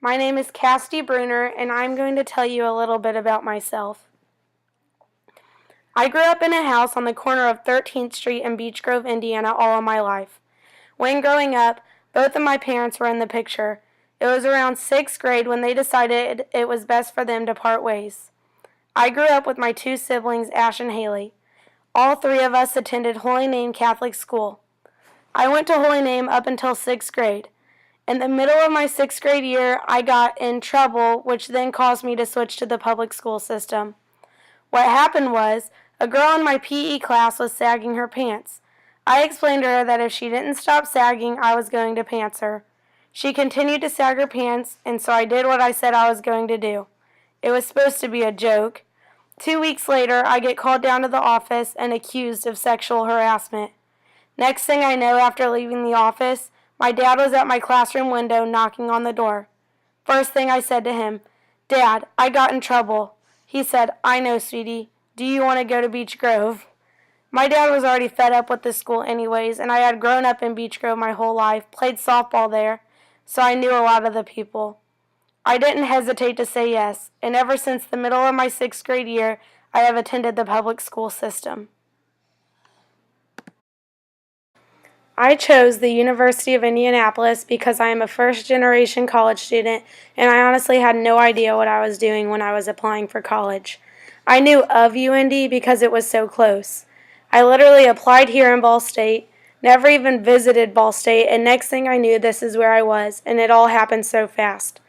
My name is Cassidy Bruner, and I'm going to tell you a little bit about myself. I grew up in a house on the corner of 13th Street in Beech Grove, Indiana, all of my life. When growing up, both of my parents were in the picture. It was around 6th grade when they decided it was best for them to part ways. I grew up with my two siblings, Ash and Haley. All three of us attended Holy Name Catholic School. I went to Holy Name up until 6th grade. In the middle of my 6th grade year, I got in trouble, which then caused me to switch to the public school system. What happened was, a girl in my PE class was sagging her pants. I explained to her that if she didn't stop sagging, I was going to pants her. She continued to sag her pants, and so I did what I said I was going to do. It was supposed to be a joke. 2 weeks later, I get called down to the office and accused of sexual harassment. Next thing I know, after leaving the office, my dad was at my classroom window knocking on the door. First thing I said to him, "Dad, I got in trouble." He said, "I know, sweetie. Do you want to go to Beech Grove?" My dad was already fed up with the school anyways, and I had grown up in Beech Grove my whole life, played softball there, so I knew a lot of the people. I didn't hesitate to say yes, and ever since the middle of my 6th grade year, I have attended the public school system. I chose the University of Indianapolis because I am a first-generation college student, and I honestly had no idea what I was doing when I was applying for college. I knew of UIndy because it was so close. I literally applied here in Ball State, never even visited Ball State, and next thing I knew, this is where I was, and it all happened so fast.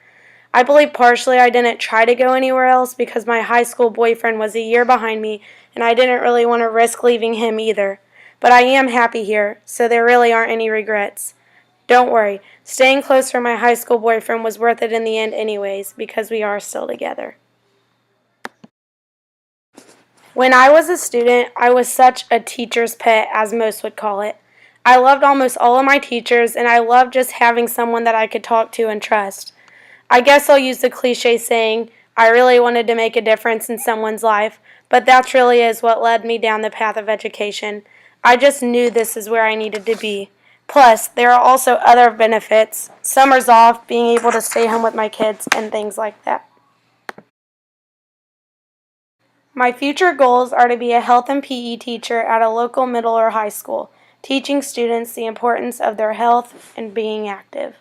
I believe partially I didn't try to go anywhere else because my high school boyfriend was a year behind me, and I didn't really want to risk leaving him either. But I am happy here, so there really aren't any regrets. Don't worry, staying close for my high school boyfriend was worth it in the end anyways, because we are still together. When I was a student, I was such a teacher's pet, as most would call it. I loved almost all of my teachers, and I loved just having someone that I could talk to and trust. I guess I'll use the cliche saying, I really wanted to make a difference in someone's life, but that really is what led me down the path of education. I just knew this is where I needed to be. Plus, there are also other benefits. Summers off, being able to stay home with my kids, and things like that. My future goals are to be a health and PE teacher at a local middle or high school, teaching students the importance of their health and being active.